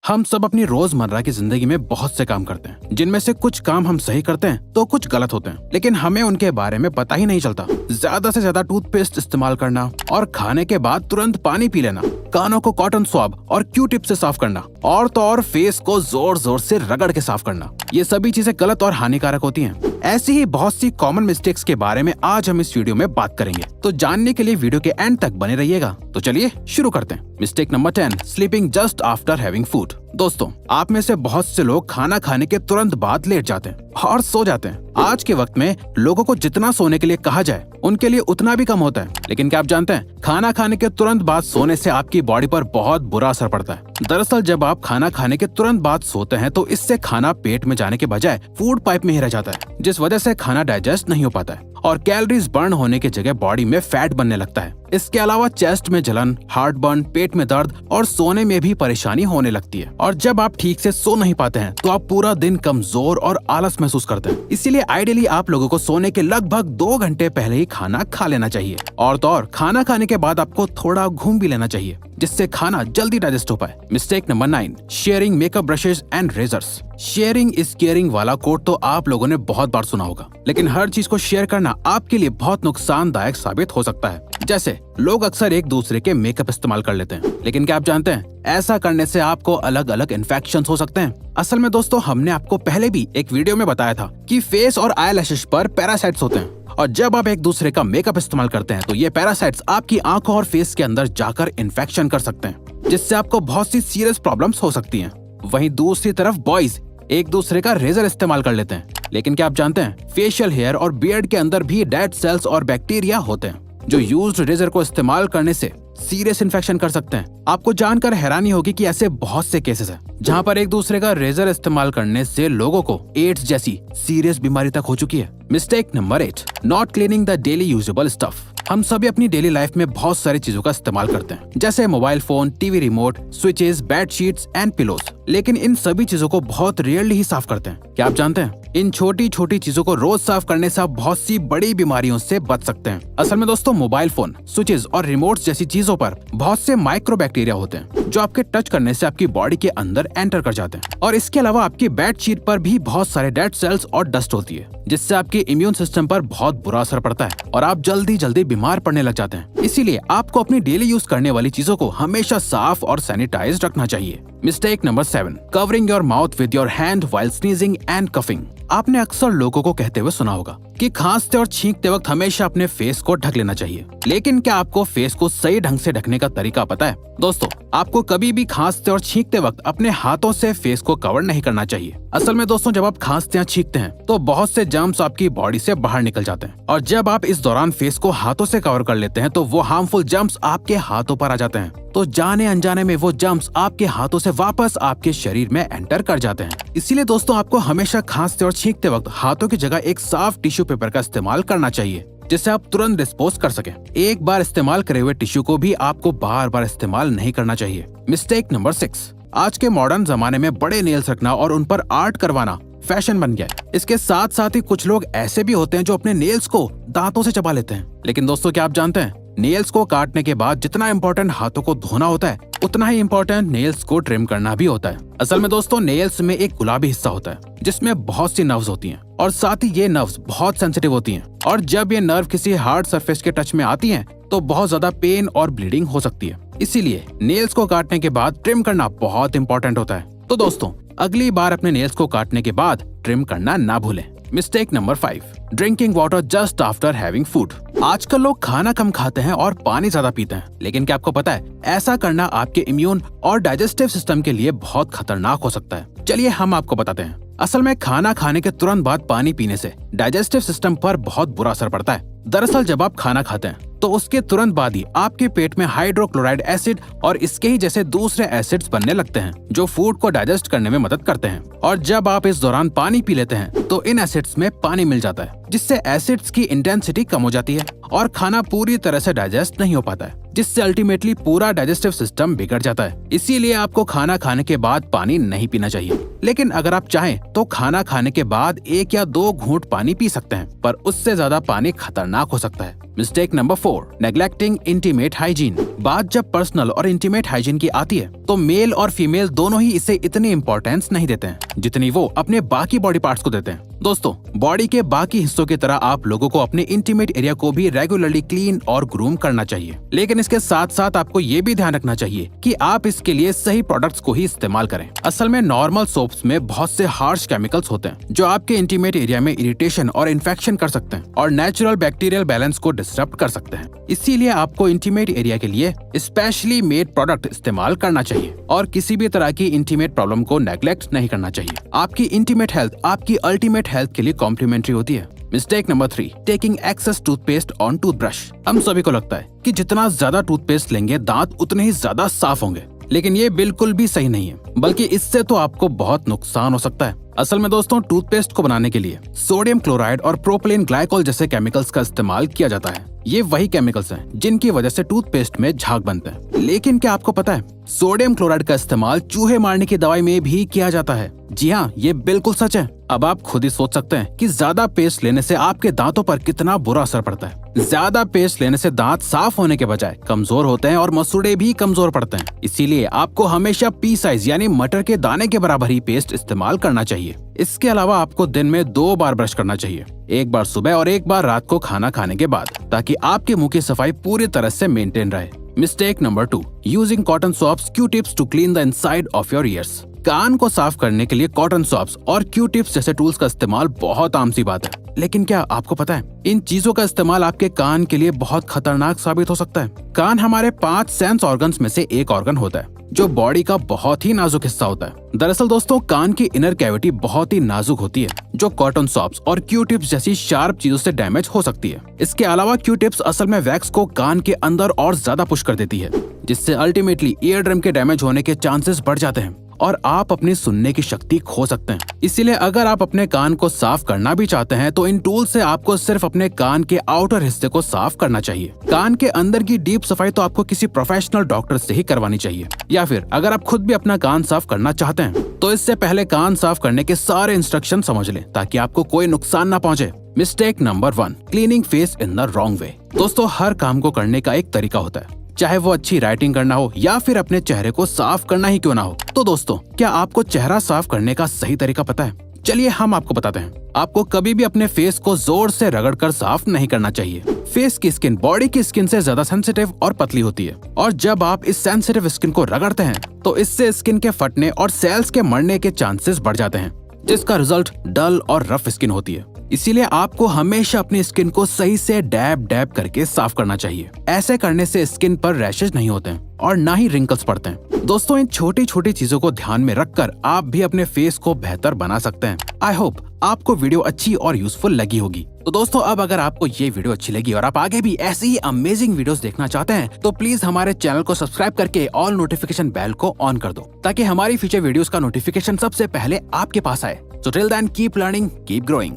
हम सब अपनी रोजमर्रा की जिंदगी में बहुत से काम करते हैं, जिनमें से कुछ काम हम सही करते हैं तो कुछ गलत होते हैं, लेकिन हमें उनके बारे में पता ही नहीं चलता। ज्यादा से ज्यादा टूथपेस्ट इस्तेमाल करना और खाने के बाद तुरंत पानी पी लेना, कानों को कॉटन स्वैब और क्यू टिप से साफ करना और तो और फेस को जोर जोर से रगड़ के साफ करना, ये सभी चीजें गलत और हानिकारक होती हैं। ऐसी ही बहुत सी कॉमन मिस्टेक्स के बारे में आज हम इस वीडियो में बात करेंगे, तो जानने के लिए वीडियो के एंड तक बने रहिएगा। तो चलिए शुरू करते हैं। Mistake number 10, sleeping just after having food. दोस्तों, आप में से बहुत से लोग खाना खाने के तुरंत बाद लेट जाते हैं और सो जाते हैं। आज के वक्त में लोगों को जितना सोने के लिए कहा जाए उनके लिए उतना भी कम होता है। लेकिन क्या आप जानते हैं, खाना खाने के तुरंत बाद सोने से आपकी बॉडी पर बहुत बुरा असर पड़ता है। दरअसल जब आप खाना खाने के तुरंत बाद सोते हैं तो इससे खाना पेट में जाने के बजाय फूड पाइप में ही रह जाता है, जिस वजह से खाना डाइजेस्ट नहीं हो पाता है और कैलोरीज बर्न होने की जगह बॉडी में फैट बनने लगता है। इसके अलावा चेस्ट में जलन, हार्ट बर्न, पेट में दर्द और सोने में भी परेशानी होने लगती है। और जब आप ठीक से सो नहीं पाते हैं तो आप पूरा दिन कमजोर और आलस महसूस करते हैं। इसीलिए आइडियली आप लोगों को सोने के लगभग 2 घंटे पहले ही खाना खा लेना चाहिए। और तो और खाना खाने के बाद आपको थोड़ा घूम भी लेना चाहिए, जिससे खाना जल्दी डाइजेस्ट हो पाए। Mistake number 9, sharing makeup brushes and razors. Sharing is caring वाला कोट तो आप लोगों ने बहुत बार सुना होगा, लेकिन हर चीज को शेयर करना आपके लिए बहुत नुकसानदायक साबित हो सकता है। जैसे लोग अक्सर एक दूसरे के मेकअप इस्तेमाल कर लेते हैं, लेकिन क्या आप जानते हैं ऐसा करने से आपको अलग अलग इन्फेक्शंस हो सकते हैं। असल में दोस्तों, हमने आपको पहले भी एक वीडियो में बताया था कि फेस और आईलैशेस पर पैरासाइट्स होते हैं, और जब आप एक दूसरे का मेकअप इस्तेमाल करते हैं तो ये पैरासाइट्स आपकी आंखों और फेस के अंदर जाकर इन्फेक्शन कर सकते हैं, जिससे आपको बहुत सी सीरियस प्रॉब्लम्स हो सकती हैं। वहीं दूसरी तरफ बॉयज एक दूसरे का रेजर इस्तेमाल कर लेते हैं, लेकिन क्या आप जानते हैं फेशियल हेयर और बियर्ड के अंदर भी डेड सेल्स और बैक्टीरिया होते हैं, जो यूज्ड रेजर को इस्तेमाल करने से सीरियस इन्फेक्शन कर सकते हैं। आपको जानकर हैरानी होगी कि ऐसे बहुत से केसेस हैं जहां पर एक दूसरे का रेजर इस्तेमाल करने से लोगों को एड्स जैसी सीरियस बीमारी तक हो चुकी है। Mistake number 8, not cleaning the daily usable stuff. हम सभी अपनी डेली लाइफ में बहुत सारी चीजों का इस्तेमाल करते हैं, जैसे mobile phone, TV remote, switches, bedsheets and pillows, लेकिन इन सभी चीजों को बहुत रेयरली ही साफ करते हैं। क्या आप जानते हैं इन छोटी छोटी चीजों को रोज साफ करने से आप बहुत सी बड़ी बीमारियों से बच सकते हैं। असल में दोस्तों, मोबाइल फोन, स्विचेस और रिमोट्स जैसी चीजों पर बहुत से माइक्रो बैक्टीरिया होते हैं, जो आपके टच करने से आपकी बॉडी के अंदर एंटर कर जाते हैं। और इसके अलावा आपकी बेडशीट पर भी बहुत सारे डेड सेल्स और डस्ट होती है, जिससे आपके इम्यून सिस्टम पर बहुत बुरा असर पड़ता है और आप जल्दी जल्दी बीमार पड़ने लग जाते हैं। इसीलिए आपको अपनी डेली यूज करने वाली चीजों को हमेशा साफ और सैनिटाइज रखना चाहिए। Mistake number 7, covering your mouth with your hand while sneezing and coughing. आपने अक्सर लोगों को कहते हुए सुना होगा कि खांसते और छींकते वक्त हमेशा अपने फेस को ढक लेना चाहिए, लेकिन क्या आपको फेस को सही ढंग से ढकने का तरीका पता है? दोस्तों, आपको कभी भी खांसते और छींकते वक्त अपने हाथों से फेस को कवर नहीं करना चाहिए। असल में दोस्तों, जब आप खांसते या छींकते हैं तो बहुत से जर्म्स आपकी बॉडी से बाहर निकल जाते हैं, और जब आप इस दौरान फेस को हाथों से कवर कर लेते हैं तो वो हार्मफुल जर्म्स आपके हाथों पर आ जाते हैं। तो जाने अनजाने में वो जर्म्स आपके हाथों से वापस आपके शरीर में एंटर कर जाते हैं। इसीलिए दोस्तों, आपको हमेशा खांसते और छींकते वक्त हाथों की जगह एक साफ टिश्यू पेपर का इस्तेमाल करना चाहिए, जिससे आप तुरंत डिस्पोज कर सकें। एक बार इस्तेमाल करे हुए टिश्यू को भी आपको बार बार इस्तेमाल नहीं करना चाहिए। मिस्टेक नंबर 6, आज के मॉडर्न जमाने में बड़े नेल्स रखना और उन पर आर्ट करवाना फैशन बन गया है। इसके साथ साथ ही कुछ लोग ऐसे भी होते हैं जो अपने नेल्स को दांतों से चबा लेते हैं। लेकिन दोस्तों, क्या आप जानते हैं नेल्स को काटने के बाद जितना इम्पोर्टेंट हाथों को धोना होता है, उतना ही इम्पोर्टेंट नेल्स को ट्रिम करना भी होता है। असल में दोस्तों, नेल्स में एक गुलाबी हिस्सा होता है जिसमें बहुत सी नर्व्स होती हैं, और साथ ही ये नर्व्स बहुत सेंसिटिव होती हैं, और जब ये नर्व किसी हार्ड सरफेस के टच में आती हैं तो बहुत ज्यादा पेन और ब्लीडिंग हो सकती है। इसीलिए नेल्स को काटने के बाद ट्रिम करना बहुत इंपॉर्टेंट होता है। तो दोस्तों, अगली बार अपने नेल्स को काटने के बाद ट्रिम करना ना भूलें। Mistake number 5, drinking water just after having food. आजकल लोग खाना कम खाते हैं और पानी ज्यादा पीते हैं, लेकिन क्या आपको पता है ऐसा करना आपके इम्यून और डाइजेस्टिव सिस्टम के लिए बहुत खतरनाक हो सकता है। चलिए हम आपको बताते हैं। असल में खाना खाने के तुरंत बाद पानी पीने से डाइजेस्टिव सिस्टम पर बहुत बुरा असर पड़ता है। दरअसल जब आप खाना खाते हैं तो उसके तुरंत बाद ही आपके पेट में हाइड्रोक्लोराइड एसिड और इसके ही जैसे दूसरे एसिड्स बनने लगते हैं, जो फूड को डाइजेस्ट करने में मदद करते हैं। और जब आप इस दौरान पानी पी लेते हैं तो इन एसिड्स में पानी मिल जाता है, जिससे एसिड्स की इंटेंसिटी कम हो जाती है और खाना पूरी तरह से डाइजेस्ट नहीं हो पाता है, जिससे अल्टीमेटली पूरा डाइजेस्टिव सिस्टम बिगड़ जाता है। इसीलिए आपको खाना खाने के बाद पानी नहीं पीना चाहिए, लेकिन अगर आप चाहें तो खाना खाने के बाद 1 या 2 घूंट पानी पी सकते हैं, पर उससे ज्यादा पानी खतरनाक हो सकता है। Mistake number 4, 4. Neglecting intimate hygiene. बात जब पर्सनल और इंटीमेट हाइजीन की आती है तो मेल और फीमेल दोनों ही इसे इतनी इम्पोर्टेंस नहीं देते हैं जितनी वो अपने बाकी बॉडी पार्ट्स को देते हैं। दोस्तों, बॉडी के बाकी हिस्सों की तरह आप लोगों को अपने इंटीमेट एरिया को भी रेगुलरली क्लीन और ग्रूम करना चाहिए, लेकिन इसके साथ साथ आपको ये भी ध्यान रखना चाहिए कि आप इसके लिए सही प्रोडक्ट्स को ही इस्तेमाल करें। असल में नॉर्मल सोप्स में बहुत से हार्श केमिकल्स होते हैं जो आपके इंटीमेट एरिया में इरिटेशन और इन्फेक्शन कर सकते हैं और नेचुरल बैक्टीरियल बैलेंस को डिस्टर्ब कर सकते हैं। इसीलिए आपको इंटीमेट एरिया के लिए स्पेशली मेड प्रोडक्ट इस्तेमाल करना चाहिए और किसी भी तरह की इंटीमेट प्रॉब्लम को नेग्लेक्ट नहीं करना चाहिए। आपकी इंटीमेट हेल्थ आपकी अल्टीमेट हेल्थ के लिए कॉम्प्लीमेंट्री होती है। Mistake number 3, taking excess toothpaste on toothbrush. हम सभी को लगता है कि जितना ज्यादा टूथपेस्ट लेंगे दांत उतने ही ज्यादा साफ होंगे, लेकिन ये बिल्कुल भी सही नहीं है, बल्कि इससे तो आपको बहुत नुकसान हो सकता है। असल में दोस्तों, टूथपेस्ट को बनाने के लिए सोडियम क्लोराइड और प्रोपिलीन ग्लाइकोल जैसे केमिकल्स का इस्तेमाल किया जाता है। ये वही केमिकल्स हैं जिनकी वजह से टूथपेस्ट में झाग बनते हैं। लेकिन क्या आपको पता है, सोडियम क्लोराइड का इस्तेमाल चूहे मारने की दवाई में भी किया जाता है। जी हाँ, ये बिल्कुल सच है। अब आप खुद ही सोच सकते हैं कि ज्यादा पेस्ट लेने से आपके दांतों पर कितना बुरा असर पड़ता है। ज्यादा पेस्ट लेने से दांत साफ होने के बजाय कमजोर होते हैं और मसूड़े भी कमजोर पड़ते हैं। इसीलिए आपको हमेशा पी साइज यानी मटर के दाने के बराबर ही पेस्ट इस्तेमाल करना चाहिए। इसके अलावा आपको दिन में 2 बार ब्रश करना चाहिए, एक बार सुबह और एक बार रात को खाना खाने के बाद, ताकि आपके मुंह की सफाई पूरी तरह से मेंटेन रहे। Mistake number 2, using cotton swabs Q tips to clean the inside of your ears. कान को साफ करने के लिए कॉटन स्वॉप्स और क्यू टिप्स जैसे टूल्स का इस्तेमाल बहुत आम सी बात है, लेकिन क्या आपको पता है इन चीजों का इस्तेमाल आपके कान के लिए बहुत खतरनाक साबित हो सकता है। कान हमारे 5 सेंस ऑर्गन्स में से एक ऑर्गन होता है जो बॉडी का बहुत ही नाजुक हिस्सा होता है। दरअसल दोस्तों, कान की इनर कैविटी बहुत ही नाजुक होती है जो कॉटन स्वॉप्स और क्यू टिप्स जैसी शार्प चीजों से डैमेज हो सकती है। इसके अलावा क्यू टिप्स असल में वैक्स को कान के अंदर और ज्यादा पुश कर देती है, जिससे अल्टीमेटली ईयर ड्रम के डैमेज होने के चांसेस बढ़ जाते हैं और आप अपनी सुनने की शक्ति खो सकते हैं। इसीलिए अगर आप अपने कान को साफ करना भी चाहते हैं तो इन टूल से आपको सिर्फ अपने कान के आउटर हिस्से को साफ करना चाहिए। कान के अंदर की डीप सफाई तो आपको किसी प्रोफेशनल डॉक्टर से ही करवानी चाहिए, या फिर अगर आप खुद भी अपना कान साफ करना चाहते हैं तो इससे पहले कान साफ करने के सारे इंस्ट्रक्शन समझ लें ताकि आपको कोई नुकसान न पहुंचे। Mistake number 1, cleaning face in the wrong way. दोस्तों, हर काम को करने का एक तरीका होता है, चाहे वो अच्छी राइटिंग करना हो या फिर अपने चेहरे को साफ करना ही क्यों ना हो। तो दोस्तों, क्या आपको चेहरा साफ करने का सही तरीका पता है? चलिए हम आपको बताते हैं। आपको कभी भी अपने फेस को जोर से रगड़कर साफ नहीं करना चाहिए। फेस की स्किन बॉडी की स्किन से ज्यादा सेंसिटिव और पतली होती है, और जब आप इस सेंसिटिव स्किन को रगड़ते हैं तो इससे स्किन के फटने और सेल्स के मरने के चांसेस बढ़ जाते हैं, जिसका रिजल्ट डल और रफ स्किन होती है। इसीलिए आपको हमेशा अपनी स्किन को सही से डैब डैब करके साफ करना चाहिए। ऐसे करने से स्किन पर रैशेज नहीं होते हैं और ना ही रिंकल्स पड़ते हैं। दोस्तों, इन छोटी छोटी चीजों को ध्यान में रखकर आप भी अपने फेस को बेहतर बना सकते हैं। आई होप आपको वीडियो अच्छी और यूजफुल लगी होगी। तो दोस्तों, अब अगर आपको ये वीडियो अच्छी लगी और आप आगे भी ऐसी ही अमेजिंग वीडियोस देखना चाहते हैं तो प्लीज हमारे चैनल को सब्सक्राइब करके ऑल नोटिफिकेशन बेल को ऑन कर दो, ताकि हमारी फ्यूचर वीडियोस का नोटिफिकेशन सबसे पहले आपके पास आए। So till then, keep learning, keep growing.